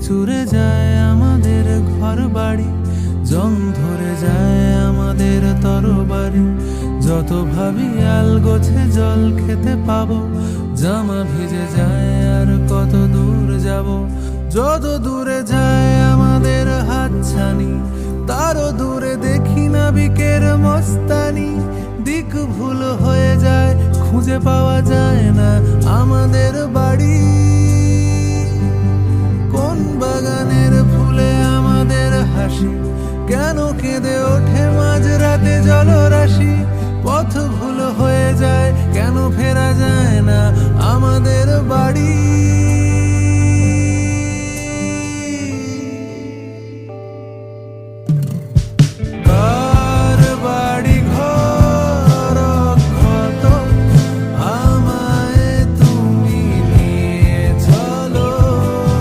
চুরে যায় আমাদের ঘর বাড়ি, জং ধরে যায় আমাদের তরবারি। যত ভাবি আল গোছে জল খেতে পাবো, জামা ভিজে যায় আর কত দূর যাব। যত দূরে যায় আমাদের হাতছানি, তারও দূরে দেখি নাবিকের মস্তানি। দিক ভুল হয়ে যায়, খুঁজে পাওয়া যায় না আমাদের বাড়ি। কোন বাগানের ফুলে আমাদের হাসি, কেন কেঁদে